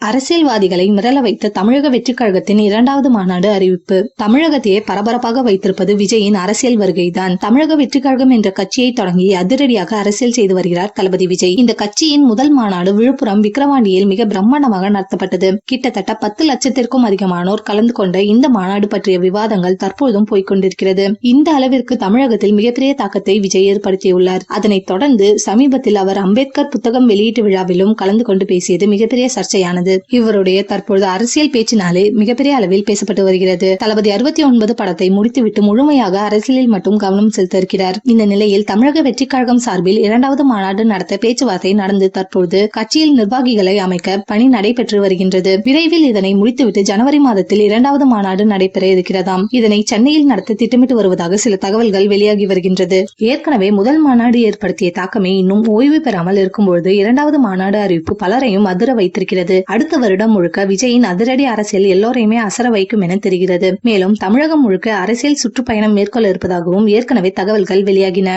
அரசியல்வாதிகளை மிரள வைத்த தமிழக வெற்றிக் கழகத்தின் 2வது மாநாடு அறிவிப்பு. தமிழகத்தையே பரபரப்பாக வைத்திருப்பது விஜயின் அரசியல் வருகைதான். தமிழக வெற்றிக் கழகம் என்ற கட்சியை தொடங்கி அதிரடியாக அரசியல் செய்து வருகிறார் தளபதி விஜய். இந்த கட்சியின் முதல் மாநாடு விழுப்புரம் விக்கிரவாண்டியில் மிக பிரம்மாண்டமாக நடத்தப்பட்டது. கிட்டத்தட்ட 10 லட்சத்திற்கும் அதிகமானோர் கலந்து கொண்ட இந்த மாநாடு பற்றிய விவாதங்கள் தற்போதும் போய்கொண்டிருக்கிறது. இந்த அளவிற்கு தமிழகத்தில் மிகப்பெரிய தாக்கத்தை விஜய் ஏற்படுத்தியுள்ளார். அதனைத் தொடர்ந்து சமீபத்தில் அவர் அம்பேத்கர் புத்தகம் வெளியீட்டு விழாவிலும் கலந்து கொண்டு பேசியது மிகப்பெரிய சர்ச்சையானது. இவருடைய தற்பொழுது அரசியல் பேச்சினாலே மிகப்பெரிய அளவில் பேசப்பட்டு வருகிறது. தளபதி 69 படத்தை முடித்துவிட்டு முழுமையாக அரசியலில் மட்டும் கவனம் செலுத்த இருக்கிறார். இந்த நிலையில் தமிழக வெற்றிக் கழகம் சார்பில் 2வது மாநாடு நடத்த பேச்சுவார்த்தை நடந்து தற்போது கட்சியில் நிர்வாகிகளை அமைக்க பணி நடைபெற்று வருகின்றது. விரைவில் இதனை முடித்துவிட்டு ஜனவரி மாதத்தில் 2வது மாநாடு நடைபெற இருக்கிறதாம். இதனை சென்னையில் நடத்த திட்டமிட்டு வருவதாக சில தகவல்கள் வெளியாகி வருகின்றது. ஏற்கனவே முதல் மாநாடு ஏற்படுத்திய தாக்கமே இன்னும் ஓய்வு பெறாமல் இருக்கும்போது 2வது மாநாடு அறிவிப்பு பலரையும் அதிர வைத்திருக்கிறது. அடுத்த வருடம் முழுக்க விஜயின் அதிரடி அரசியல் எல்லோரையுமே அசர வைக்கும் என தெரிகிறது. மேலும் தமிழகம் முழுக்க அரசியல் சுற்றுப்பயணம் மேற்கொள்ள இருப்பதாகவும் ஏற்கனவே தகவல்கள் வெளியாகின.